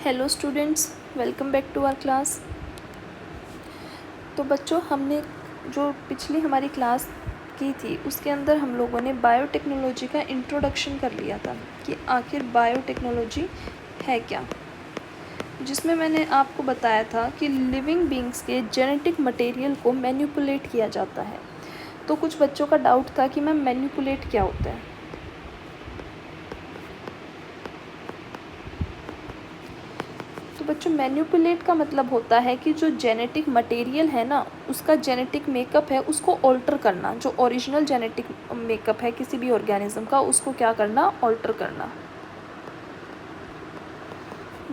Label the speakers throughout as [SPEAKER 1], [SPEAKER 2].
[SPEAKER 1] Hello students, welcome back to our class. तो बच्चों, हमने जो पिछली हमारी क्लास की थी उसके अंदर हम लोगों ने बायोटेक्नोलॉजी का इंट्रोडक्शन कर लिया था कि आखिर बायोटेक्नोलॉजी है क्या, जिसमें मैंने आपको बताया था कि लिविंग बींग्स के जेनेटिक मटेरियल को मैनिपुलेट किया जाता है। तो कुछ बच्चों का डाउट था कि मैम मैनिपुलेट क्या होता है। तो बच्चों, मैनिपुलेट का मतलब होता है कि जो जेनेटिक मटेरियल है ना, उसका जेनेटिक मेकअप है उसको ऑल्टर करना। जो ओरिजिनल जेनेटिक मेकअप है किसी भी ऑर्गेनिज्म का, उसको क्या करना, ऑल्टर करना।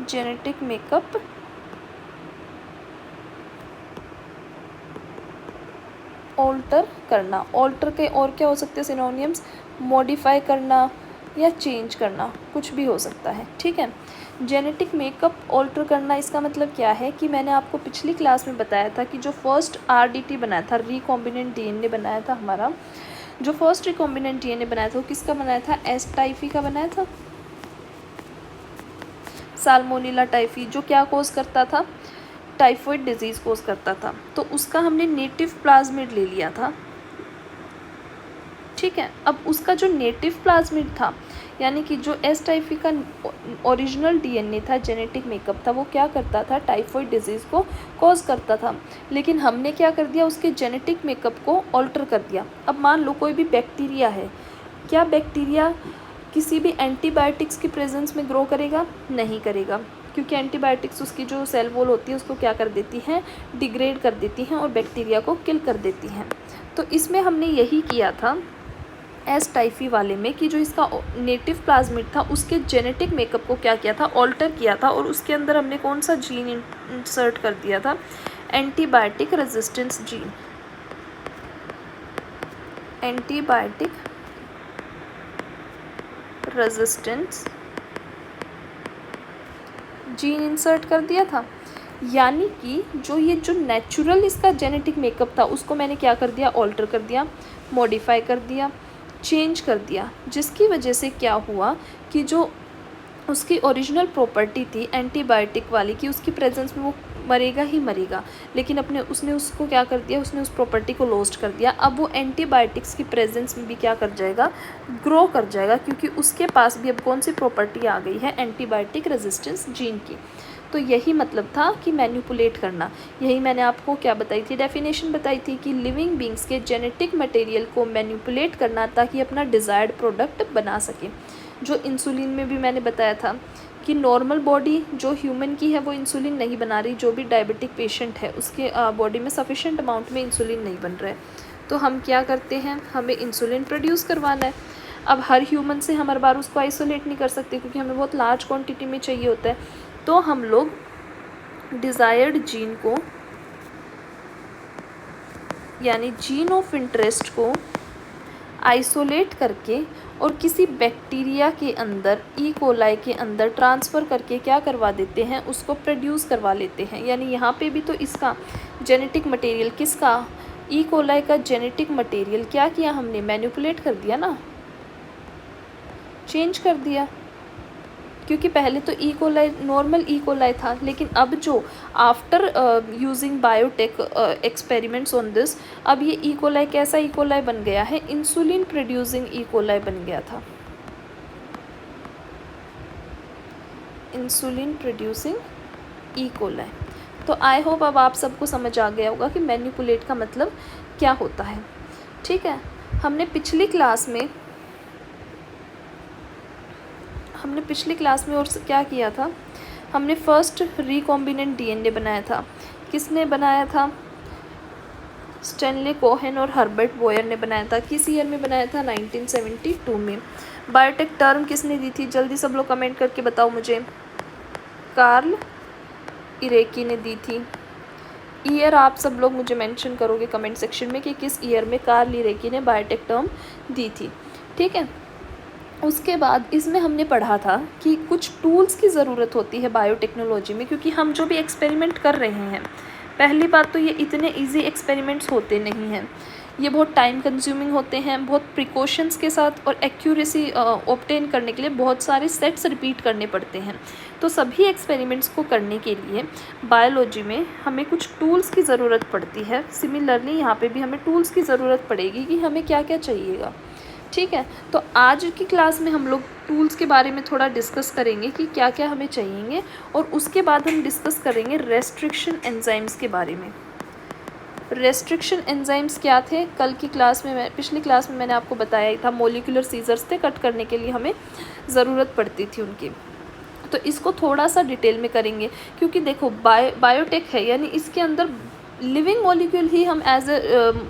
[SPEAKER 1] जेनेटिक मेकअप ऑल्टर करना। ऑल्टर के और क्या हो सकते हैं सिनोनिम्स? मॉडिफाई करना या चेंज करना, कुछ भी हो सकता है। ठीक है, जेनेटिक मेकअप ऑल्टर करना, इसका मतलब क्या है कि मैंने आपको पिछली क्लास में बताया था कि जो फर्स्ट आरडीटी बनाया था, रिकॉम्बिनेंट डीएनए बनाया था हमारा, जो फर्स्ट रिकॉम्बिनेंट डीएनए बनाया था वो किसका बनाया था? एस टाइफी का बनाया था, साल्मोनेला टाइफी, जो क्या कोज करता था? टाइफॉइड डिजीज़ कोज करता था। तो उसका हमने नेटिव प्लाज्मिड ले लिया था। ठीक है, अब उसका जो नेटिव प्लाज्मिड था, यानी कि जो एस टाइफी का ओरिजिनल डीएनए था, जेनेटिक मेकअप था, वो क्या करता था? टाइफॉइड डिजीज़ को कॉज करता था। लेकिन हमने क्या कर दिया? उसके जेनेटिक मेकअप को ऑल्टर कर दिया। अब मान लो कोई भी बैक्टीरिया है, क्या बैक्टीरिया किसी भी एंटीबायोटिक्स की प्रेजेंस में ग्रो करेगा? नहीं करेगा, क्योंकि एंटीबायोटिक्स उसकी जो सेल वॉल होती है उसको क्या कर देती हैं? डिग्रेड कर देती हैं और बैक्टीरिया को किल कर देती हैं। तो इसमें हमने यही किया था एस टाइफी वाले में कि जो इसका नेटिव प्लाज्मिड था उसके जेनेटिक मेकअप को क्या किया था? ऑल्टर किया था, और उसके अंदर हमने कौन सा जीन इंसर्ट कर दिया था? Antibiotic resistance gene. Antibiotic resistance gene insert कर दिया था। यानी कि जो नेचुरल इसका जेनेटिक मेकअप था उसको मैंने क्या कर दिया? ऑल्टर कर दिया, मॉडिफाई कर दिया, चेंज कर दिया, जिसकी वजह से क्या हुआ कि जो उसकी ओरिजिनल प्रॉपर्टी थी एंटीबायोटिक वाली कि उसकी प्रेजेंस में वो मरेगा ही मरेगा, लेकिन उसने उसको क्या कर दिया? उसने उस प्रॉपर्टी को लॉस्ट कर दिया। अब वो एंटीबायोटिक्स की प्रेजेंस में भी क्या कर जाएगा? ग्रो कर जाएगा, क्योंकि उसके पास भी अब कौन सी प्रॉपर्टी आ गई है? एंटीबायोटिक रेजिस्टेंस जीन की। तो यही मतलब था कि मैनिपुलेट करना। यही मैंने आपको क्या बताई थी? डेफिनेशन बताई थी कि लिविंग बींग्स के जेनेटिक मटेरियल को मैनिपुलेट करना ताकि अपना डिज़ायर्ड प्रोडक्ट बना सके। जो इंसुलिन में भी मैंने बताया था कि नॉर्मल बॉडी जो ह्यूमन की है वो इंसुलिन नहीं बना रही, जो भी डायबिटिक पेशेंट है उसके बॉडी में सफिशेंट अमाउंट में इंसुलिन नहीं बन रहा है। तो हम क्या करते हैं? हमें इंसुलिन प्रोड्यूस करवाना है। अब हर ह्यूमन से हम हर बार उसको आइसोलेट नहीं कर सकते, क्योंकि हमें बहुत लार्ज क्वांटिटी में चाहिए होता है। तो हम लोग डिज़ायर्ड जीन को, यानी जीन ऑफ इंटरेस्ट को आइसोलेट करके और किसी बैक्टीरिया के अंदर, ई कोलाई के अंदर ट्रांसफ़र करके क्या करवा देते हैं? उसको प्रोड्यूस करवा लेते हैं। यानी यहाँ पे भी तो इसका जेनेटिक मटेरियल, किसका? ई कोलाई का जेनेटिक मटेरियल क्या किया हमने? मैनिपुलेट कर दिया ना, चेंज कर दिया। क्योंकि पहले तो E coli normal E coli था, लेकिन अब जो after using biotech experiments on this, अब ये ई कोलाई कैसा ई कोलाई बन गया है? इंसुलिन प्रोड्यूसिंग ई कोलाई बन गया था। Insulin producing E coli. तो आई होप अब आप सबको समझ आ गया होगा कि मैनिपुलेट का मतलब क्या होता है। ठीक है, हमने पिछली क्लास में और क्या किया था? हमने फर्स्ट रिकॉम्बिनेंट डीएनए बनाया था। किसने बनाया था? स्टैनले कोहेन और हर्बर्ट बोयर ने बनाया था। किस ईयर में बनाया था? 1972 में। बायोटेक टर्म किसने दी थी? जल्दी सब लोग कमेंट करके बताओ मुझे। कार्ल इरेकी ने दी थी। ईयर आप सब लोग मुझे मेंशन करोगे कमेंट सेक्शन में कि किस ईयर में कार्ल इरेकी ने बायोटेक टर्म दी थी। ठीक है, उसके बाद इसमें हमने पढ़ा था कि कुछ टूल्स की ज़रूरत होती है बायोटेक्नोलॉजी में, क्योंकि हम जो भी एक्सपेरिमेंट कर रहे हैं, पहली बात तो ये इतने इजी एक्सपेरिमेंट्स होते नहीं हैं। ये बहुत टाइम कंज्यूमिंग होते हैं, बहुत प्रिकॉशंस के साथ और एक्यूरेसी ऑब्टेन करने के लिए बहुत सारे सेट्स रिपीट करने पड़ते हैं। तो सभी एक्सपेरिमेंट्स को करने के लिए बायोलॉजी में हमें कुछ टूल्स की ज़रूरत पड़ती है। सिमिलरली यहाँ पे भी हमें टूल्स की ज़रूरत पड़ेगी कि हमें क्या क्या चाहिएगा। ठीक है, तो आज की क्लास में हम लोग टूल्स के बारे में थोड़ा डिस्कस करेंगे कि क्या क्या हमें चाहिए, और उसके बाद हम डिस्कस करेंगे रेस्ट्रिक्शन एंजाइम्स के बारे में। रेस्ट्रिक्शन एंजाइम्स क्या थे? कल की क्लास में पिछली क्लास में मैंने आपको बताया ही था, मॉलिक्यूलर सीजर्स थे, कट करने के लिए हमें ज़रूरत पड़ती थी उनकी। तो इसको थोड़ा सा डिटेल में करेंगे, क्योंकि देखो बायोटेक है, यानी इसके अंदर लिविंग मॉलिक्यूल ही हम as a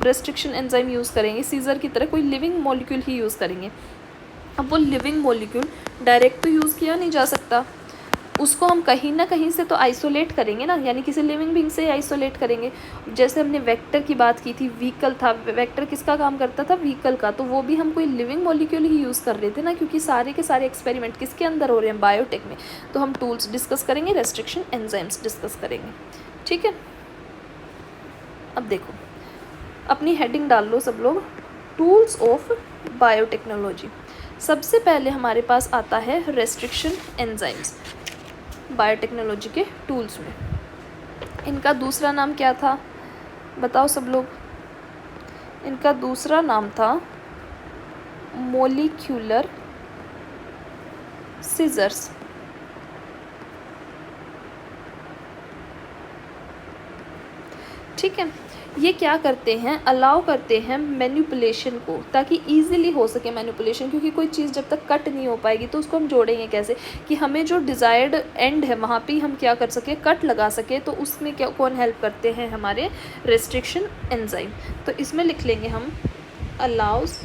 [SPEAKER 1] restriction enzyme use करेंगे। सीजर की तरह कोई लिविंग मॉलिक्यूल ही यूज़ करेंगे। अब वो लिविंग मॉलिक्यूल डायरेक्ट तो यूज़ किया नहीं जा सकता, उसको हम कहीं ना कहीं से तो आइसोलेट करेंगे ना, यानी किसी लिविंग बीइंग से आइसोलेट करेंगे। जैसे हमने वेक्टर की बात की थी, व्हीकल था, वेक्टर किसका काम करता था? व्हीकल का। तो वो भी हम कोई लिविंग मॉलिक्यूल ही यूज़ कर रहे थे ना, क्योंकि सारे के सारे एक्सपेरिमेंट किसके अंदर हो रहे हैं? बायोटेक में। तो हम टूल्स डिस्कस करेंगे, रेस्ट्रिक्शन एंजाइम्स डिस्कस करेंगे। ठीक है, अब देखो अपनी हेडिंग डाल लो सब लोग, टूल्स ऑफ बायोटेक्नोलॉजी। सबसे पहले हमारे पास आता है रेस्ट्रिक्शन एंजाइम्स बायोटेक्नोलॉजी के टूल्स में। इनका दूसरा नाम क्या था? बताओ सब लोग। इनका दूसरा नाम था मॉलिक्यूलर सीजर्स। ठीक है, ये क्या करते हैं? अलाउ करते हैं मैनिपुलेशन को, ताकि ईजिली हो सके मैनिपुलेशन, क्योंकि कोई चीज़ जब तक कट नहीं हो पाएगी तो उसको हम जोड़ेंगे कैसे कि हमें जो डिज़ायर्ड एंड है वहाँ पे हम क्या कर सके, कट लगा सके। तो उसमें क्या कौन हेल्प करते हैं? हमारे रेस्ट्रिक्शन एंजाइम। तो इसमें लिख लेंगे हम अलाउज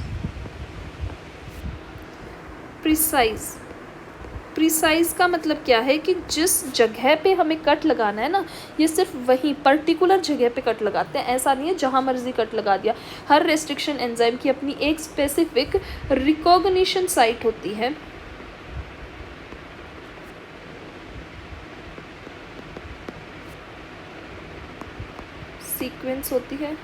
[SPEAKER 1] प्रिसाइज का मतलब क्या है कि जिस जगह पे हमें कट लगाना है ना, ये सिर्फ वहीं पर्टिकुलर जगह पे कट लगाते हैं। ऐसा नहीं है जहाँ मर्जी कट लगा दिया। हर रेस्ट्रिक्शन एंजाइम की अपनी एक स्पेसिफिक रिकॉग्निशन साइट होती है। सीक्वेंस होती है,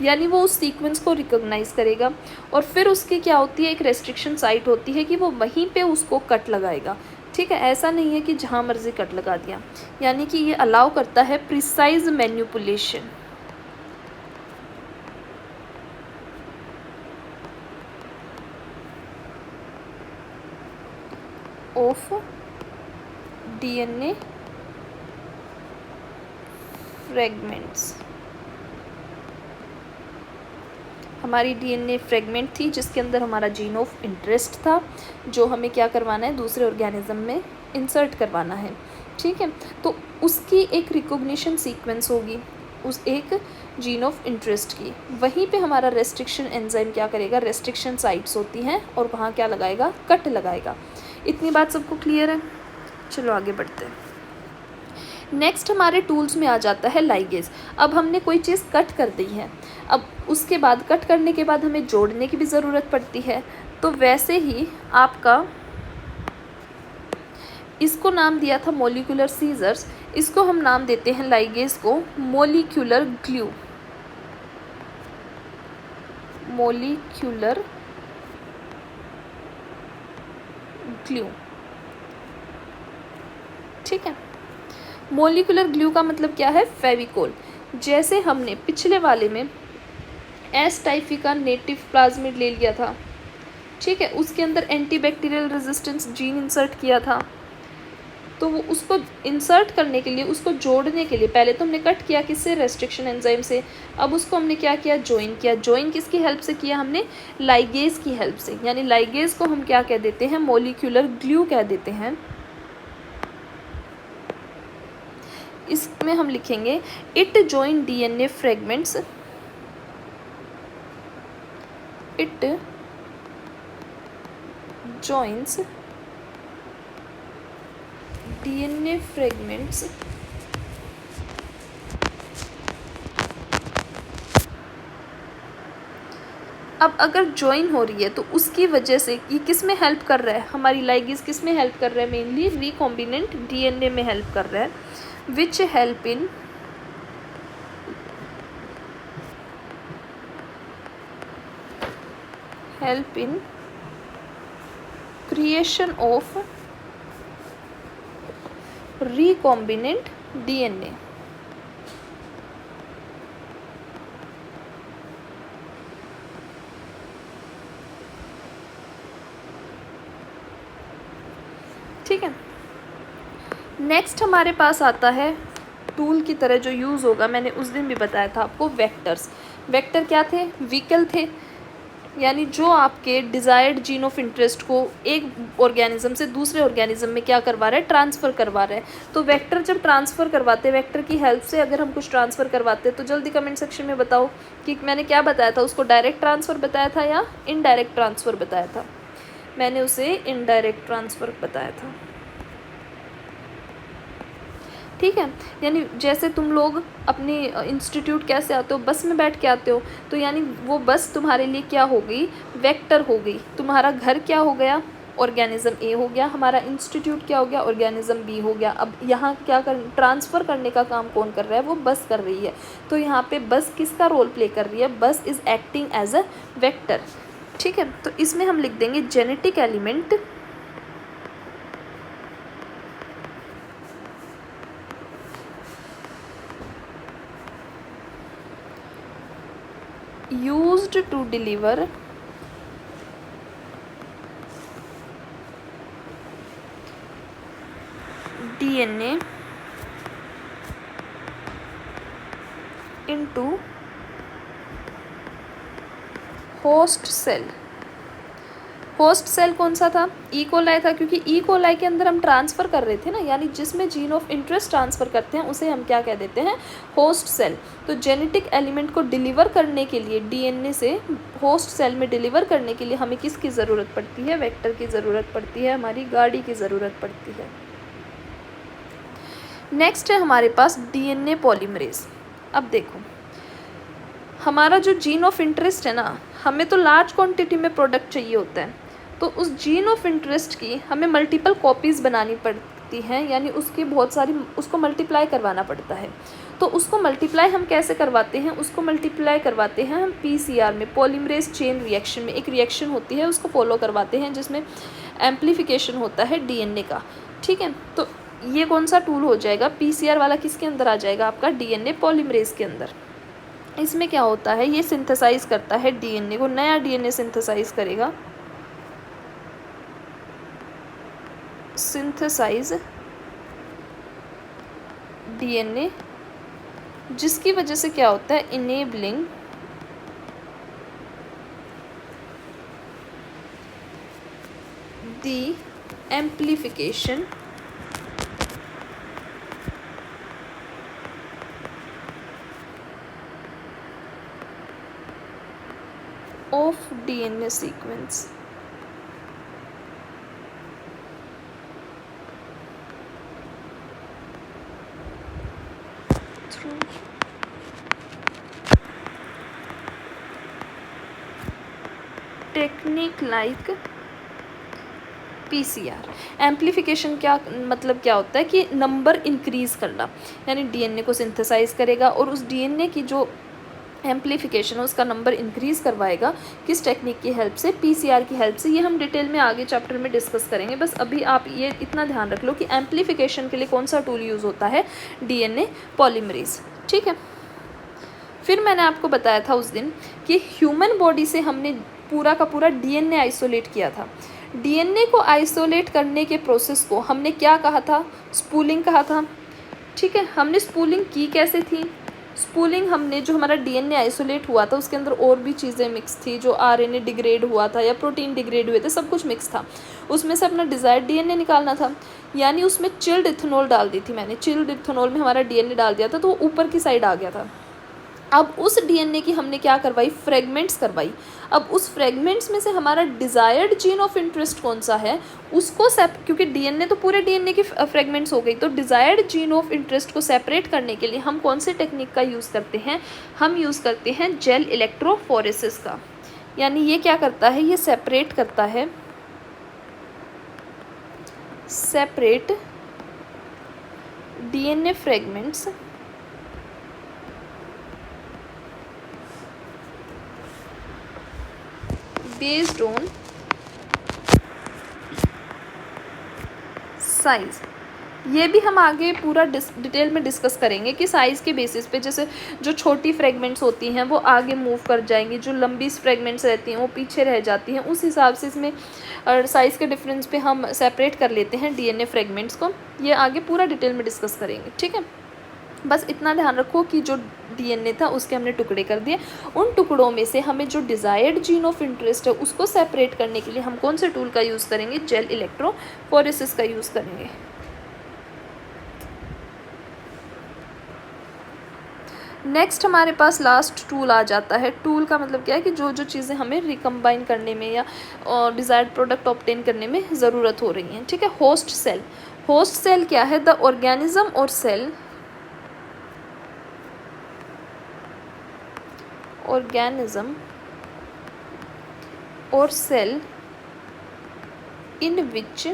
[SPEAKER 1] यानी वो उस सीक्वेंस को रिकॉग्नाइज करेगा, और फिर उसकी क्या होती है? एक रेस्ट्रिक्शन साइट होती है कि वो वहीं पे उसको कट लगाएगा। ठीक है, ऐसा नहीं है कि जहाँ मर्जी कट लगा दिया। यानी कि ये अलाउ करता है precise manipulation of DNA fragments. हमारी डीएनए फ्रेगमेंट थी जिसके अंदर हमारा जीन ऑफ इंटरेस्ट था, जो हमें क्या करवाना है? दूसरे ऑर्गेनिज्म में इंसर्ट करवाना है। ठीक है, तो उसकी एक रिकॉग्निशन सीक्वेंस होगी उस एक जीन ऑफ इंटरेस्ट की। वहीं पे हमारा रेस्ट्रिक्शन एंजाइम क्या करेगा? रेस्ट्रिक्शन साइट्स होती हैं और वहाँ क्या लगाएगा? कट लगाएगा। इतनी बात सबको क्लियर है? चलो आगे बढ़ते हैं। नेक्स्ट हमारे टूल्स में आ जाता है लाइगेज। अब हमने कोई चीज़ कट कर दी है, अब उसके बाद कट करने के बाद हमें जोड़ने की भी ज़रूरत पड़ती है। तो वैसे ही आपका इसको नाम दिया था मॉलिक्यूलर सीजर्स, इसको हम नाम देते हैं लाइगेज को मॉलिक्यूलर ग्लू। Molecular glue. ठीक है, मॉलिक्यूलर ग्लू का मतलब क्या है? फेविकोल। जैसे हमने पिछले वाले में एस टाइफी का नेटिव प्लाज्मिड ले लिया था, ठीक है, उसके अंदर एंटीबैक्टीरियल रेजिस्टेंस जीन इंसर्ट किया था। तो वो उसको इंसर्ट करने के लिए, उसको जोड़ने के लिए पहले तो हमने कट किया किससे? रेस्ट्रिक्शन एंजाइम से। अब उसको हमने क्या किया? ज्वाइन किया। ज्वाइन किसकी हेल्प से किया? हमने लाइगेज की हेल्प से। यानी लाइगेज को हम क्या कह देते हैं? मॉलिक्यूलर ग्लू कह देते हैं। इसमें हम लिखेंगे it join DNA fragments, it joins DNA fragments अब अगर ज्वाइन हो रही है तो उसकी वजह से ये किस में हेल्प कर रहा है? हमारी लाइगेज किस में हेल्प कर रहा है? मेनली रिकॉम्बिनेंट डीएनए में हेल्प कर रहा है, which help in help in creation of recombinant DNA. ठीक है, नेक्स्ट हमारे पास आता है टूल की तरह जो यूज़ होगा, मैंने उस दिन भी बताया था आपको, वेक्टर्स। वेक्टर क्या थे? व्हीकल थे, यानी जो आपके डिज़ायर्ड जीन ऑफ इंटरेस्ट को एक ऑर्गेनिज्म से दूसरे ऑर्गेनिज्म में क्या करवा रहा है? ट्रांसफ़र करवा रहा है। तो वेक्टर जब ट्रांसफ़र करवाते हैं, वेक्टर की हेल्प से अगर हम कुछ ट्रांसफ़र करवाते हैं, तो जल्दी कमेंट सेक्शन में बताओ कि मैंने क्या बताया था, उसको डायरेक्ट ट्रांसफ़र बताया था या इनडायरेक्ट ट्रांसफ़र बताया था? मैंने उसे इनडायरेक्ट ट्रांसफ़र बताया था। ठीक है, यानी जैसे तुम लोग अपनी इंस्टीट्यूट कैसे आते हो? बस में बैठ के आते हो, तो यानी वो बस तुम्हारे लिए क्या हो गई? वेक्टर हो गई। तुम्हारा घर क्या हो गया? ऑर्गेनिज्म ए हो गया। हमारा इंस्टीट्यूट क्या हो गया? ऑर्गेनिज्म बी हो गया। अब यहाँ क्या ट्रांसफ़र करने का काम कौन कर रहा है? वो बस कर रही है। तो यहाँ पे बस किसका रोल प्ले कर रही है? बस is acting as a vector. ठीक है, तो इसमें हम लिख देंगे genetic element used to deliver DNA into host cell। Host cell कौन सा था? ई कोलाई था, क्योंकि ई कोलाई के अंदर हम ट्रांसफ़र कर रहे थे ना, यानी जिसमें जीन ऑफ इंटरेस्ट ट्रांसफ़र करते हैं उसे हम क्या कह देते हैं? Host cell. तो जेनेटिक एलिमेंट को डिलीवर करने के लिए, डीएनए से होस्ट सेल में डिलीवर करने के लिए हमें किसकी ज़रूरत पड़ती है? वेक्टर की ज़रूरत पड़ती है, हमारी गाड़ी की ज़रूरत पड़ती है। नेक्स्ट है हमारे पास डीएनए पॉलीमरेज। अब देखो, हमारा जो जीन ऑफ इंटरेस्ट है ना, हमें तो लार्ज क्वांटिटी में प्रोडक्ट चाहिए होता है, तो उस जीन ऑफ इंटरेस्ट की हमें मल्टीपल कॉपीज़ बनानी पड़ती हैं, यानी उसकी बहुत सारी, उसको मल्टीप्लाई करवाना पड़ता है। तो उसको मल्टीप्लाई हम कैसे करवाते हैं? उसको मल्टीप्लाई करवाते हैं हम पीसीआर में, पॉलीमरेज चेन रिएक्शन में। एक रिएक्शन होती है, उसको फॉलो करवाते हैं, जिसमें एम्प्लीफिकेशन होता है डीएनए का। ठीक है, तो ये कौन सा टूल हो जाएगा? पीसीआर वाला किसके अंदर आ जाएगा? आपका डीएनए पॉलीमरेज के अंदर। इसमें क्या होता है? ये सिंथेसाइज करता है डीएनए को, नया डीएनए सिंथेसाइज करेगा, सिंथेसाइज डीएनए, जिसकी वजह से क्या होता है? Enabling the amplification of DNA sequence. Technique like PCR. Amplification क्या मतलब क्या होता है? कि नंबर इंक्रीज़ करना, यानी डीएनए को सिंथेसाइज करेगा और उस डीएनए की जो एम्प्लीफिकेशन है उसका नंबर इंक्रीज़ करवाएगा। किस टेक्निक की हेल्प से? पीसीआर की हेल्प से। ये हम डिटेल में आगे चैप्टर में डिस्कस करेंगे, बस अभी आप ये इतना ध्यान रख लो कि एम्प्लीफिकेशन के लिए कौन सा टूल यूज़ होता है? DNA polymerase. ठीक है, फिर मैंने आपको बताया था उस दिन कि ह्यूमन बॉडी से हमने पूरा का पूरा डीएनए आइसोलेट किया था। डीएनए को आइसोलेट करने के प्रोसेस को हमने क्या कहा था? स्पूलिंग कहा था। ठीक है, हमने स्पूलिंग की कैसे थी? स्पूलिंग हमने, जो हमारा डीएनए आइसोलेट हुआ था उसके अंदर और भी चीज़ें मिक्स थी, जो आरएनए डिग्रेड हुआ था या प्रोटीन डिग्रेड हुए थे, सब कुछ मिक्स था, उसमें से अपना डिज़ायर्ड डीएनए निकालना था। यानी उसमें चिल्ड इथेनॉल डाल दी थी मैंने, चिल्ड इथेनॉल में हमारा डीएनए डाल दिया था, तो वो ऊपर की साइड आ गया था। अब उस डीएनए की हमने क्या करवाई? फ्रेगमेंट्स करवाई। अब उस फ्रेगमेंट्स में से हमारा डिज़ायर्ड जीन ऑफ इंटरेस्ट कौन सा है उसको क्योंकि डीएनए तो पूरे डीएनए की फ्रेगमेंट्स हो गई, तो डिज़ायर्ड जीन ऑफ इंटरेस्ट को सेपरेट करने के लिए हम कौन से टेक्निक का यूज़ करते हैं? हम यूज़ करते हैं जेल इलेक्ट्रोफोरेसिस का। यानी ये क्या करता है? ये सेपरेट करता है, separate DNA fragments based on size. ये भी हम आगे पूरा डिटेल में डिस्कस करेंगे कि साइज़ के बेसिस पे, जैसे जो छोटी फ्रेगमेंट्स होती हैं वो आगे मूव कर जाएंगी, जो लंबी फ्रेगमेंट्स रहती हैं वो पीछे रह जाती हैं, उस हिसाब से इसमें साइज़ के डिफरेंस पे हम सेपरेट कर लेते हैं डीएनए फ्रेगमेंट्स को। ये आगे पूरा डिटेल में डिस्कस करेंगे, ठीक है। बस इतना ध्यान रखो कि जो डीएनए था उसके हमने टुकड़े कर दिए, उन टुकड़ों में से हमें जो डिज़ायर्ड जीन ऑफ इंटरेस्ट है उसको सेपरेट करने के लिए हम कौन से टूल का यूज़ करेंगे? जेल इलेक्ट्रोफोरेसिस का यूज़ करेंगे। नेक्स्ट हमारे पास लास्ट टूल आ जाता है। टूल का मतलब क्या है कि जो जो चीज़ें हमें रिकम्बाइन करने में या डिज़ायर्ड प्रोडक्ट ऑब्टेन करने में ज़रूरत हो रही हैं, ठीक है। Host cell. होस्ट सेल क्या है? The organism or cell in which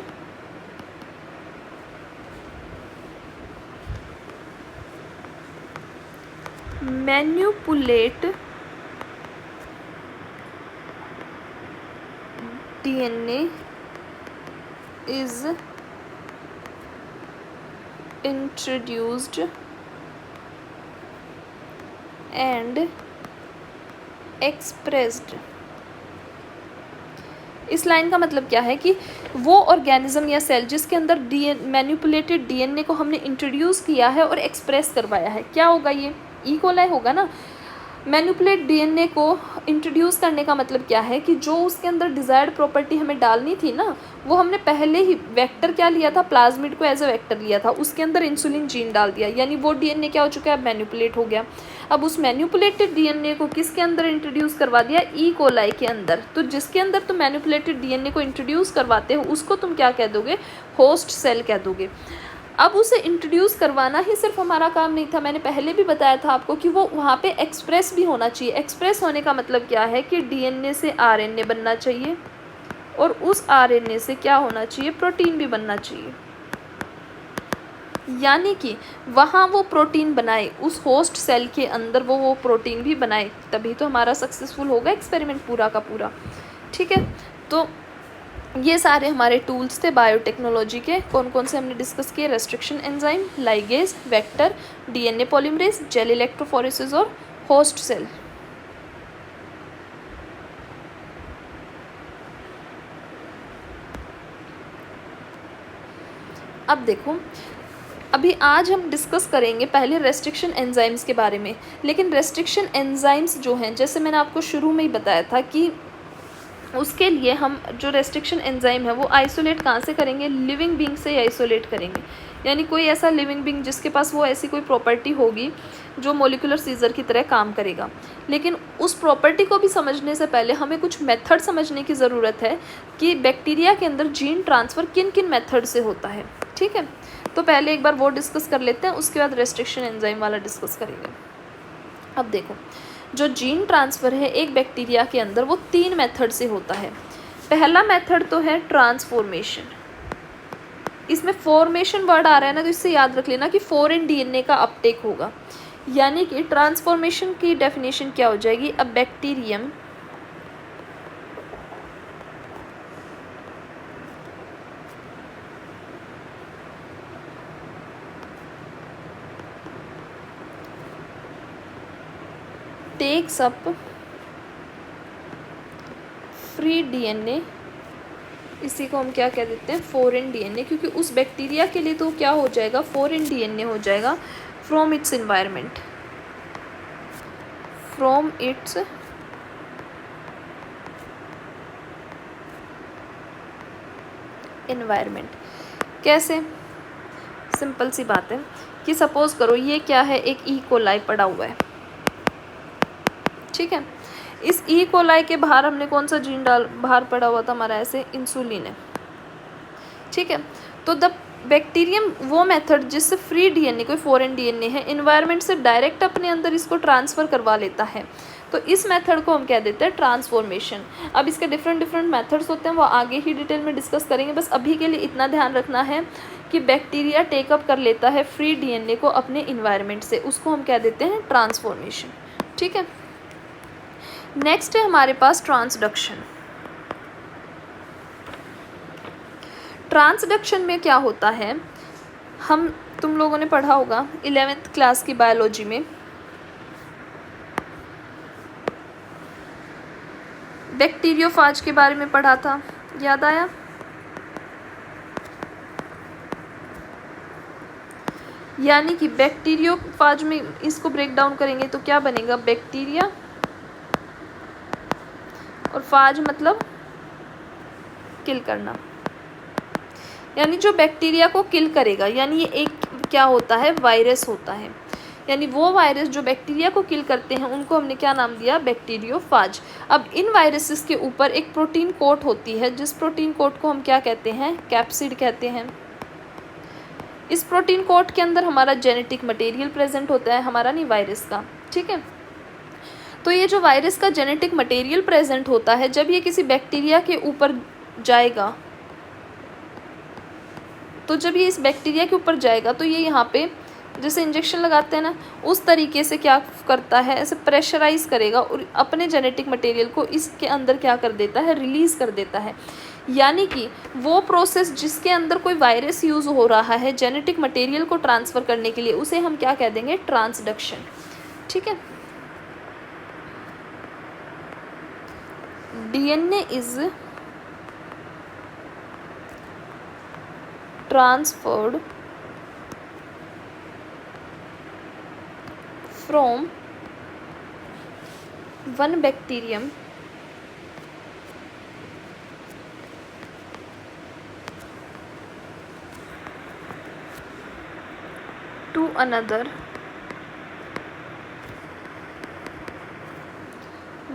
[SPEAKER 1] manipulate DNA is introduced and expressed। इस लाइन का मतलब क्या है कि वो ऑर्गेनिज्म या सेल जिसके अंदर मैनिपुलेटेड डीएनए को हमने इंट्रोड्यूस किया है और एक्सप्रेस करवाया है, क्या होगा? ये ई कोलाई होगा ना। मैनिपुलेट डीएनए को इंट्रोड्यूस करने का मतलब क्या है कि जो उसके अंदर डिज़ायर्ड प्रॉपर्टी हमें डालनी थी ना, वो हमने पहले ही वेक्टर क्या लिया था? प्लाज्मिड को एज अ वेक्टर लिया था, उसके अंदर इंसुलिन जीन डाल दिया, यानी वो डीएनए क्या हो चुका है? अब मैनिपुलेट हो गया। अब उस मैनिपुलेटेड डीएनए को किसके अंदर इंट्रोड्यूस करवा दिया? ई कोलाई के अंदर। तो जिसके अंदर तुम मैनिपुलेटेड डीएनए को इंट्रोड्यूस करवाते हो उसको तुम क्या कह दोगे? होस्ट सेल कह दोगे। अब उसे इंट्रोड्यूस करवाना ही सिर्फ हमारा काम नहीं था, मैंने पहले भी बताया था आपको कि वो वहाँ पे एक्सप्रेस भी होना चाहिए। एक्सप्रेस होने का मतलब क्या है कि डीएनए से आरएनए बनना चाहिए और उस आरएनए से क्या होना चाहिए? प्रोटीन भी बनना चाहिए। यानी कि वहाँ वो प्रोटीन बनाए, उस होस्ट सेल के अंदर वो प्रोटीन भी बनाए, तभी तो हमारा सक्सेसफुल होगा एक्सपेरिमेंट पूरा का पूरा, ठीक है। तो ये सारे हमारे टूल्स थे बायोटेक्नोलॉजी के। कौन कौन से हमने डिस्कस किए? Restriction enzyme, ligase, vector, DNA polymerase, gel electrophoresis और होस्ट सेल। अब देखो, अभी आज हम डिस्कस करेंगे पहले रेस्ट्रिक्शन एंजाइम्स के बारे में। लेकिन रेस्ट्रिक्शन एंजाइम्स जो हैं, जैसे मैंने आपको शुरू में ही बताया था कि उसके लिए हम जो रेस्ट्रिक्शन एंजाइम है वो आइसोलेट कहाँ से करेंगे? लिविंग बींग से आइसोलेट करेंगे। यानी कोई ऐसा लिविंग बींग जिसके पास वो ऐसी कोई प्रॉपर्टी होगी जो मोलिकुलर सीजर की तरह काम करेगा। लेकिन उस प्रॉपर्टी को भी समझने से पहले हमें कुछ मेथड समझने की ज़रूरत है कि बैक्टीरिया के अंदर जीन ट्रांसफ़र किन किन मेथड से होता है, ठीक है। तो पहले एक बार वो डिस्कस कर लेते हैं, उसके बाद रेस्ट्रिक्शन एंजाइम वाला डिस्कस करेंगे। अब देखो, जो जीन ट्रांसफ़र है एक बैक्टीरिया के अंदर वो 3 मेथड से होता है। पहला मेथड तो है ट्रांसफॉर्मेशन। इसमें फॉर्मेशन वर्ड आ रहा है ना, तो इससे याद रख लेना कि फॉरेन डीएनए का अपटेक होगा। यानी कि ट्रांसफॉर्मेशन की डेफिनेशन क्या हो जाएगी? A bacterium takes up free DNA, इसी को हम क्या कह देते हैं? फॉरेन डीएनए, क्योंकि उस बैक्टीरिया के लिए तो क्या हो जाएगा? फॉरेन डीएनए हो जाएगा from its environment, from its environment. कैसे? सिंपल सी बात है कि सपोज करो ये क्या है? एक ई कोलाई पड़ा हुआ है, ठीक है। इस ई कोलाई के बाहर हमने कौन सा जीन बाहर पड़ा हुआ था हमारा? ऐसे इंसुलिन है, ठीक है। तो द बैक्टीरियम वो मेथड जिससे फ्री डीएनए, कोई फॉरेन डीएनए है, इन्वायरमेंट से डायरेक्ट अपने अंदर इसको ट्रांसफ़र करवा लेता है, तो इस मेथड को हम कह देते हैं ट्रांसफॉर्मेशन। अब इसके डिफरेंट मेथड्स होते हैं, वो आगे ही डिटेल में डिस्कस करेंगे। बस अभी के लिए इतना ध्यान रखना है कि बैक्टीरिया टेकअप कर लेता है फ्री डीएनए को अपने इन्वायरमेंट से, उसको हम कह देते हैं ट्रांसफॉर्मेशन, ठीक है। नेक्स्ट है हमारे पास ट्रांसडक्शन। ट्रांसडक्शन में क्या होता है, तुम लोगों ने पढ़ा होगा 11th क्लास की बायोलॉजी में, बैक्टीरियोफाज के बारे में पढ़ा था, याद आया? यानी कि बैक्टीरियोफाज में इसको ब्रेक डाउन करेंगे तो क्या बनेगा, बैक्टीरिया, और फाज मतलब किल करना, यानी जो बैक्टीरिया को किल करेगा, यानी ये एक क्या होता है, वायरस होता है। यानी वो वायरस जो बैक्टीरिया को किल करते हैं उनको हमने क्या नाम दिया, बैक्टीरियोफाज। अब इन वायरसेस के ऊपर एक प्रोटीन कोट होती है, जिस प्रोटीन कोट को हम क्या कहते हैं, कैप्सिड कहते हैं। इस प्रोटीन कोट के अंदर हमारा जेनेटिक मटेरियल प्रेजेंट होता है, हमारा नहीं, वायरस का, ठीक है। तो ये जो वायरस का जेनेटिक मटेरियल प्रेजेंट होता है, जब ये किसी बैक्टीरिया के ऊपर जाएगा, तो जब ये इस बैक्टीरिया के ऊपर जाएगा तो ये यहाँ पे जैसे इंजेक्शन लगाते हैं ना, उस तरीके से क्या करता है, ऐसे प्रेशराइज करेगा और अपने जेनेटिक मटेरियल को इसके अंदर क्या कर देता है, रिलीज़ कर देता है। यानी कि वो प्रोसेस जिसके अंदर कोई वायरस यूज़ हो रहा है जेनेटिक मटेरियल को ट्रांसफ़र करने के लिए, उसे हम क्या कह देंगे, ट्रांसडक्शन, ठीक है। DNA is transferred from one bacterium to another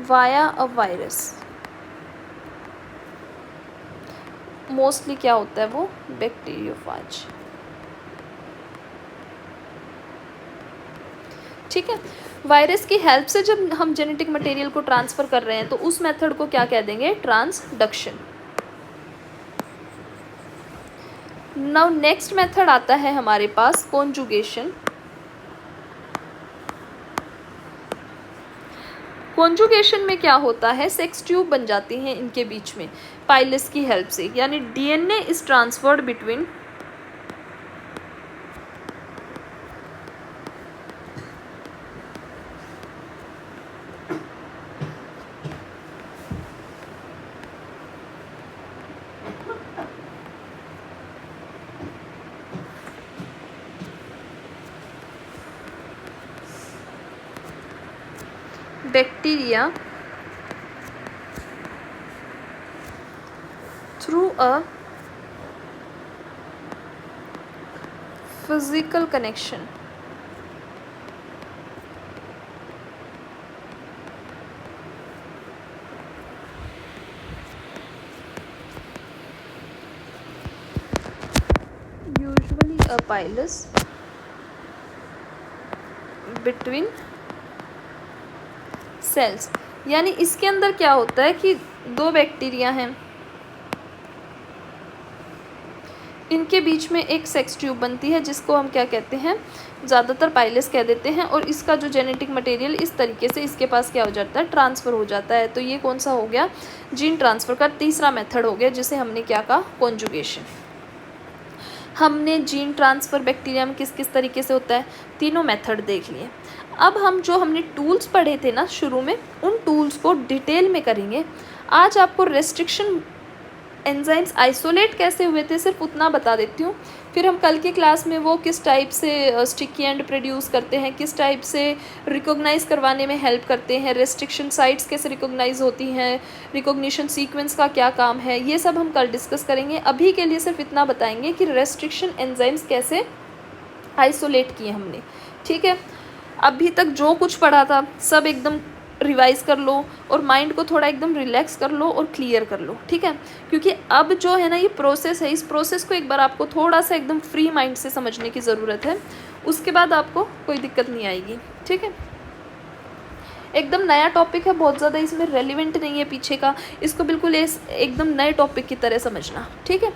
[SPEAKER 1] via a virus। Mostly क्या होता है, वो बैक्टीरियोफाज, ठीक है। वायरस की हेल्प से जब हम जेनेटिक मटेरियल को ट्रांसफ़र कर रहे हैं तो उस मेथड को क्या कह देंगे, ट्रांसडक्शन। नाउ नेक्स्ट मेथड आता है हमारे पास कॉन्जुगेशन। कॉन्जुगेशन में क्या होता है, सेक्स ट्यूब बन जाती हैं इनके बीच में पाइलस की हेल्प से, यानी DNA is transferred between bacteria through a physical connection। Usually a pilus between cells. यानी इसके अंदर क्या होता है कि दो बैक्टीरिया हैं, इनके बीच में एक सेक्स ट्यूब बनती है जिसको हम क्या कहते हैं, ज़्यादातर पाइलस कह देते हैं, और इसका जो जेनेटिक मटेरियल इस तरीके से इसके पास क्या हो जाता है, ट्रांसफ़र हो जाता है। तो ये कौन सा हो गया, जीन ट्रांसफ़र का तीसरा मेथड हो गया, जिसे हमने क्या कहा, कॉन्जुगेशन। हमने जीन ट्रांसफ़र बैक्टीरिया में किस किस तरीके से होता है, तीनों मेथड देख लिए। अब हम जो हमने टूल्स पढ़े थे ना शुरू में, उन टूल्स को डिटेल में करेंगे। आज आपको रेस्ट्रिक्शन एंजाइम्स आइसोलेट कैसे हुए थे सिर्फ उतना बता देती हूँ, फिर हम कल की क्लास में वो किस टाइप से स्टिकी एंड प्रोड्यूस करते हैं, किस टाइप से रिकॉग्नाइज करवाने में हेल्प करते हैं, रेस्ट्रिक्शन साइट्स कैसे रिकॉग्नाइज होती हैं, रिकॉग्निशन सीक्वेंस का क्या काम है, ये सब हम कल डिस्कस करेंगे। अभी के लिए सिर्फ इतना बताएंगे कि रेस्ट्रिक्शन एंजाइम्स कैसे आइसोलेट किए हमने, ठीक है। अभी तक जो कुछ पढ़ा था सब एकदम रिवाइज़ कर लो और माइंड को थोड़ा एकदम रिलैक्स कर लो और क्लियर कर लो, ठीक है। क्योंकि अब जो है ना ये प्रोसेस है, इस प्रोसेस को एक बार आपको थोड़ा सा एकदम फ्री माइंड से समझने की ज़रूरत है, उसके बाद आपको कोई दिक्कत नहीं आएगी, ठीक है। एकदम नया टॉपिक है, बहुत ज़्यादा इसमें रेलिवेंट नहीं है पीछे का, इसको बिल्कुल एकदम नए टॉपिक की तरह समझना, ठीक है।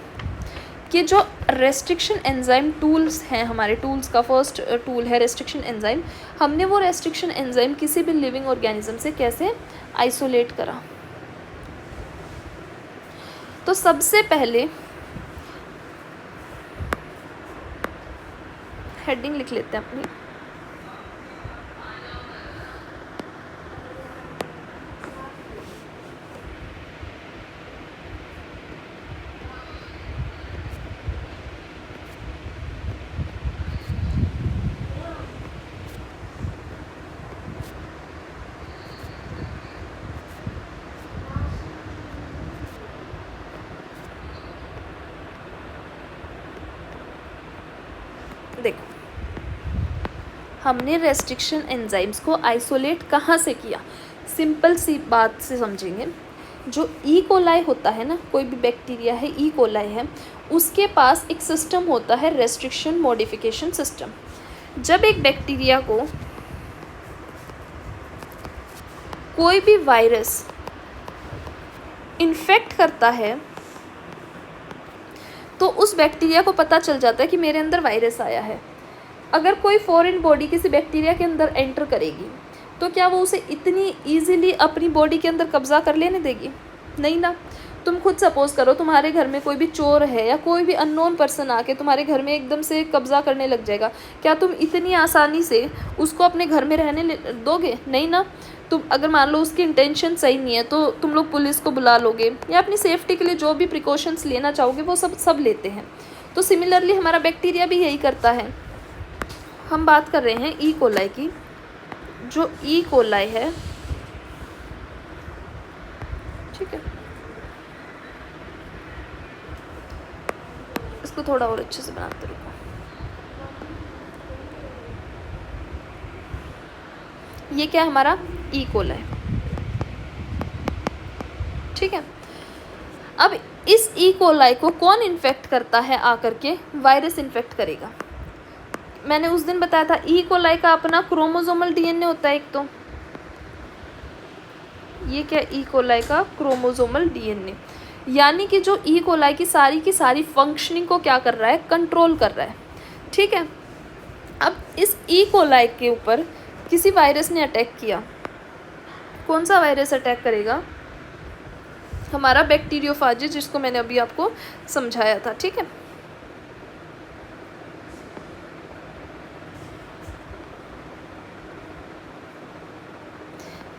[SPEAKER 1] कि जो रेस्ट्रिक्शन एंजाइम टूल्स हैं, हमारे टूल्स का फर्स्ट टूल है रेस्ट्रिक्शन एंजाइम। हमने वो रेस्ट्रिक्शन एंजाइम किसी भी लिविंग ऑर्गेनिज्म से कैसे आइसोलेट करा। तो सबसे पहले हेडिंग लिख लेते हैं अपनी। देखो, हमने रेस्ट्रिक्शन एंजाइम्स को आइसोलेट कहाँ से किया, सिंपल सी बात से समझेंगे। जो ई कोलाई होता है ना, कोई भी बैक्टीरिया है, ई कोलाई है, उसके पास एक सिस्टम होता है रेस्ट्रिक्शन मॉडिफिकेशन सिस्टम। जब एक बैक्टीरिया को कोई भी वायरस इन्फेक्ट करता है तो उस बैक्टीरिया को पता चल जाता है कि मेरे अंदर वायरस आया है। अगर कोई फॉरेन बॉडी किसी बैक्टीरिया के अंदर एंटर करेगी तो क्या वो उसे इतनी ईजिली अपनी बॉडी के अंदर कब्जा कर लेने देगी? नहीं ना। तुम खुद सपोज करो तुम्हारे घर में कोई भी चोर है या कोई भी अननोन पर्सन आके तुम्हारे घर में एकदम से कब्जा करने लग जाएगा, क्या तुम इतनी आसानी से उसको अपने घर में रहने दोगे? नहीं ना। तुम अगर मान लो उसकी इंटेंशन सही नहीं है तो तुम लोग पुलिस को बुला लोगे या अपनी सेफ्टी के लिए जो भी प्रिकॉशंस लेना चाहोगे वो सब लेते हैं। तो सिमिलरली हमारा बैक्टीरिया भी यही करता है। हम बात कर रहे हैं ई कोलाई की। जो ई कोलाई है, ठीक है, इसको थोड़ा और अच्छे से बनाते रहो। ये क्या है? हमारा ई कोलाई, ठीक है। अब इस ई कोलाई को कौन इन्फेक्ट करता है? आकर के वायरस इन्फेक्ट करेगा। मैंने उस दिन बताया था ई कोलाई का अपना क्रोमोसोमल डीएनए होता है एक। तो ये क्या? ई कोलाई का क्रोमोसोमल डीएनए, यानी कि जो ई कोलाई की सारी फंक्शनिंग को क्या कर रहा है? कंट्रोल कर रहा है, ठीक है। अब इस ई कोलाई के ऊपर किसी वायरस ने अटैक किया। कौन सा वायरस अटैक करेगा? हमारा बैक्टीरियोफाज, जिसको मैंने अभी आपको समझाया था, ठीक है।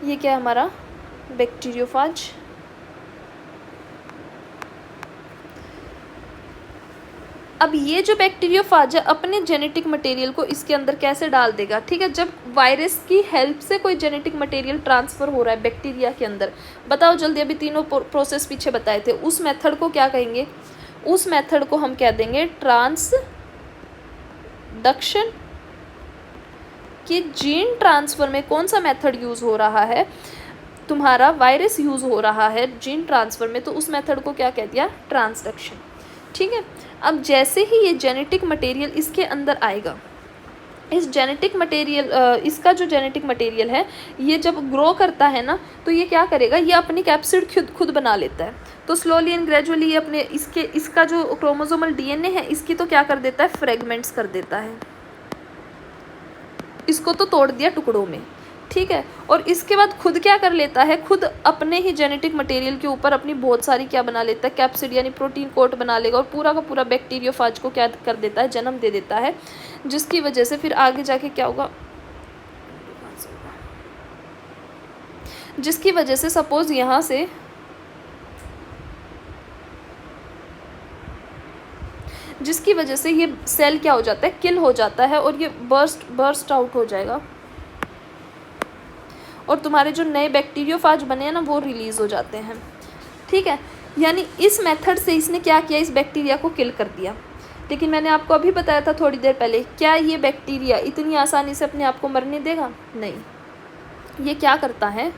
[SPEAKER 1] ये क्या है? हमारा बैक्टीरियोफाज। अब ये जो बैक्टीरियोफाज है अपने जेनेटिक मटेरियल को इसके अंदर कैसे डाल देगा? ठीक है, जब वायरस की हेल्प से कोई जेनेटिक मटेरियल ट्रांसफ़र हो रहा है बैक्टीरिया के अंदर, बताओ जल्दी। अभी तीनों प्रोसेस पीछे बताए थे, उस मेथड को क्या कहेंगे? उस मेथड को हम कह देंगे ट्रांसडक्शन। कि जीन ट्रांसफ़र में कौन सा मेथड यूज़ हो रहा है? तुम्हारा वायरस यूज़ हो रहा है जीन ट्रांसफ़र में, तो उस मेथड को क्या कह दिया? ट्रांसडक्शन, ठीक है। अब जैसे ही ये जेनेटिक मटेरियल इसके अंदर आएगा, इस जेनेटिक मटेरियल इसका जो जेनेटिक मटेरियल है ये जब ग्रो करता है ना, तो ये क्या करेगा? ये अपनी कैप्सिड खुद बना लेता है। तो स्लोली एंड ग्रेजुअली ये अपने इसका जो क्रोमोसोमल डीएनए है इसकी तो क्या कर देता है? फ्रेगमेंट्स कर देता है। इसको तो तोड़ दिया टुकड़ों में, ठीक है। और इसके बाद खुद क्या कर लेता है? खुद अपने ही जेनेटिक मटेरियल के ऊपर अपनी बहुत सारी क्या बना लेता है? कैप्सिड यानी प्रोटीन कोट बना लेगा और पूरा का पूरा बैक्टीरियोफाज को क्या कर देता है? जन्म दे देता है, जिसकी वजह से फिर आगे जाके क्या होगा? जिसकी वजह से सपोज यहाँ से जिसकी वजह से ये सेल क्या हो जाता है? किल हो जाता है और ये बर्स्ट आउट हो जाएगा और तुम्हारे जो नए बैक्टीरियोफाज बने हैं ना वो रिलीज़ हो जाते हैं, ठीक है। यानी इस मेथड से इसने क्या किया? इस बैक्टीरिया को किल कर दिया। लेकिन मैंने आपको अभी बताया था थोड़ी देर पहले, क्या ये बैक्टीरिया इतनी आसानी से अपने आप को मरने देगा? नहीं। ये क्या करता है?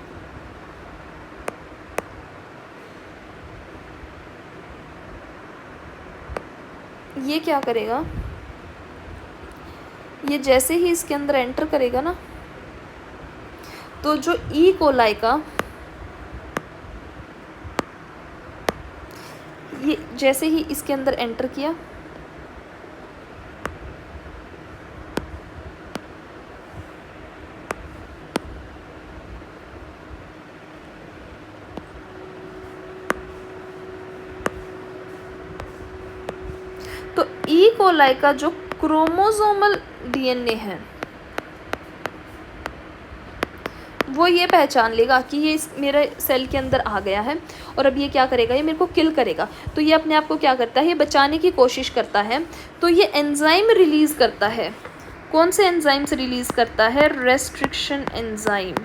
[SPEAKER 1] ये क्या करेगा? ये जैसे ही इसके अंदर एंटर करेगा ना, तो जो ई कोलाई का ये जैसे ही इसके अंदर एंटर किया, तो ई कोलाई का जो क्रोमोसोमल डीएनए है वो ये पहचान लेगा कि ये मेरे सेल के अंदर आ गया है और अब ये क्या करेगा, ये मेरे को किल करेगा। तो ये अपने आप को क्या करता है, ये बचाने की कोशिश करता है। तो ये एंजाइम रिलीज़ करता है। कौन से एंजाइम से रिलीज़ करता है, रेस्ट्रिक्शन एंजाइम।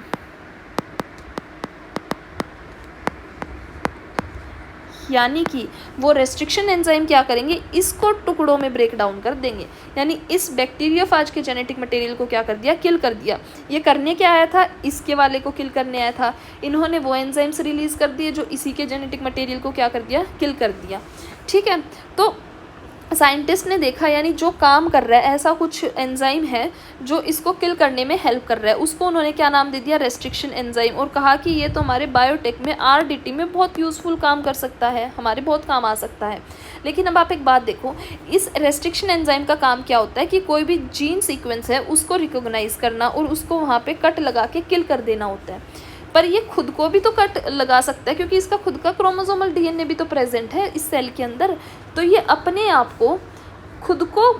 [SPEAKER 1] यानी कि वो रेस्ट्रिक्शन एंजाइम क्या करेंगे, इसको टुकड़ों में ब्रेक डाउन कर देंगे। यानी इस बैक्टीरियोफाज के जेनेटिक मटेरियल को क्या कर दिया, किल कर दिया। ये करने क्या आया था, इसके वाले को किल करने आया था। इन्होंने वो एंजाइम्स रिलीज़ कर दिए जो इसी के जेनेटिक मटेरियल को क्या कर दिया, किल कर दिया। ठीक है, तो साइंटिस्ट ने देखा यानी जो काम कर रहा है, ऐसा कुछ एंजाइम है जो इसको किल करने में हेल्प कर रहा है, उसको उन्होंने क्या नाम दे दिया, रेस्ट्रिक्शन एंजाइम। और कहा कि ये तो हमारे बायोटेक में आरडीटी में बहुत यूज़फुल काम कर सकता है, हमारे बहुत काम आ सकता है। लेकिन अब आप एक बात देखो, इस रेस्ट्रिक्शन एंजाइम का काम क्या होता है कि कोई भी जीन सीक्वेंस है उसको रिकॉग्नाइज करना और उसको वहाँ पे कट लगा के किल कर देना होता है। पर ये खुद को भी तो कट लगा सकता है क्योंकि इसका खुद का क्रोमोसोमल डीएनए भी तो प्रेजेंट है इस सेल के अंदर। तो ये अपने आप को खुद को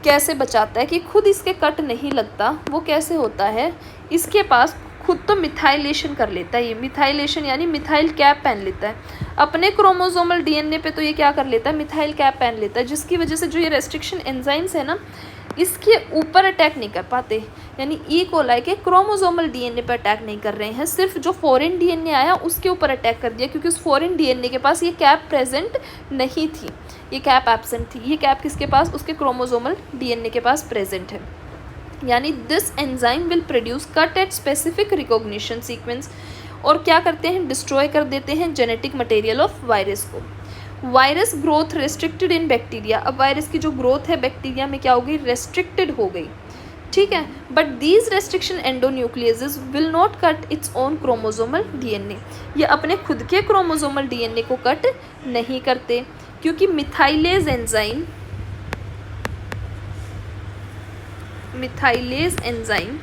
[SPEAKER 1] कैसे बचाता है कि खुद इसके कट नहीं लगता, वो कैसे होता है, इसके पास खुद तो मिथाइलेशन कर लेता है। ये मिथाइलेशन यानी मिथाइल कैप पहन लेता है अपने क्रोमोसोमल डीएनए पे। तो ये क्या कर लेता है, मिथाइल कैप पहन लेता है, जिसकी वजह से जो ये रेस्ट्रिक्शन एंजाइम्स है ना, इसके ऊपर अटैक नहीं कर पाते। यानी ई कोलाई के क्रोमोसोमल डीएनए पर अटैक नहीं कर रहे हैं, सिर्फ जो फॉरेन डीएनए आया उसके ऊपर अटैक कर दिया, क्योंकि उस फॉरेन डीएनए के पास ये कैप प्रेजेंट नहीं थी, ये कैप एब्सेंट थी। ये कैप किसके पास, उसके क्रोमोसोमल डीएनए के पास प्रेजेंट है। यानी this enzyme will produce cut at specific recognition sequence. और क्या करते हैं, डिस्ट्रॉय कर देते हैं जेनेटिक मटेरियल ऑफ वायरस को। वायरस ग्रोथ रेस्ट्रिक्टेड इन बैक्टीरिया। अब वायरस की जो ग्रोथ है बैक्टीरिया में क्या हो गई, रेस्ट्रिक्टेड हो गई। ठीक है, but these restriction endonucleases will not cut its own chromosomal DNA. ये अपने खुद के क्रोमोसोमल डीएनए को कट नहीं करते, क्योंकि मिथाइलेज एंजाइम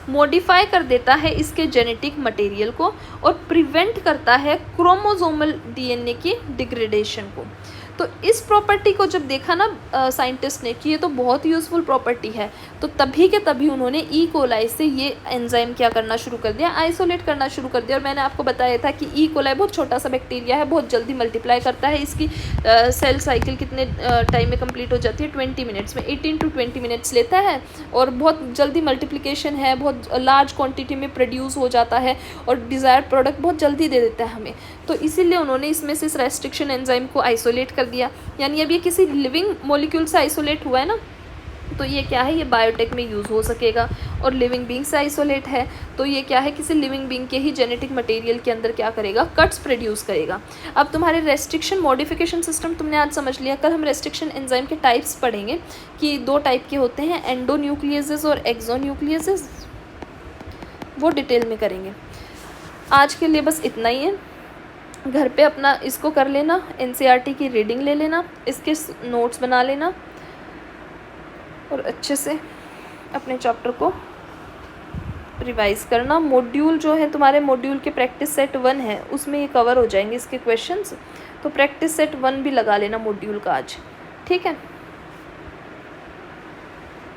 [SPEAKER 1] मॉडिफाई कर देता है इसके जेनेटिक मटेरियल को और प्रिवेंट करता है क्रोमोसोमल डीएनए की डिग्रेडेशन को। तो इस प्रॉपर्टी को जब देखा ना साइंटिस्ट ने कि ये तो बहुत यूज़फुल प्रॉपर्टी है, तो तभी के तभी उन्होंने ई कोलाई से ये एंजाइम क्या करना शुरू कर दिया, आइसोलेट करना शुरू कर दिया। और मैंने आपको बताया था कि ई कोलाई बहुत छोटा सा बैक्टीरिया है, बहुत जल्दी मल्टीप्लाई करता है। इसकी सेल साइकिल कितने टाइम में कंप्लीट हो जाती है, 20 मिनट्स में, 18 to 20 मिनट्स लेता है और बहुत जल्दी मल्टीप्लिकेशन है, बहुत लार्ज क्वान्टिटी में प्रोड्यूस हो जाता है और डिज़ायर्ड प्रोडक्ट बहुत जल्दी दे देता है हमें। तो इसीलिए उन्होंने इसमें से इस रेस्ट्रिक्शन एंजाइम को आइसोलेट कर दिया। यानी अब ये किसी लिविंग मॉलिक्यूल से आइसोलेट हुआ है ना, तो ये क्या है, ये बायोटेक में यूज़ हो सकेगा। और लिविंग बींग से आइसोलेट है तो ये क्या है, किसी लिविंग बींग के ही जेनेटिक मटेरियल के अंदर क्या करेगा, कट्स प्रोड्यूस करेगा। अब तुम्हारे रेस्ट्रिक्शन मॉडिफिकेशन सिस्टम तुमने आज समझ लिया। कल हम रेस्ट्रिक्शन एंजाइम के टाइप्स पढ़ेंगे कि 2 टाइप के होते हैं, एंडोन्यूक्लियसेस और एक्सोन्यूक्लियसेस, वो डिटेल में करेंगे। आज के लिए बस इतना ही है। घर पे अपना इसको कर लेना, एनसीईआरटी की रीडिंग ले लेना, इसके नोट्स बना लेना और अच्छे से अपने चैप्टर को रिवाइज करना। मॉड्यूल जो है तुम्हारे मॉड्यूल के प्रैक्टिस सेट 1 है, उसमें ये कवर हो जाएंगे इसके क्वेश्चंस, तो प्रैक्टिस सेट 1 भी लगा लेना मॉड्यूल का आज। ठीक है।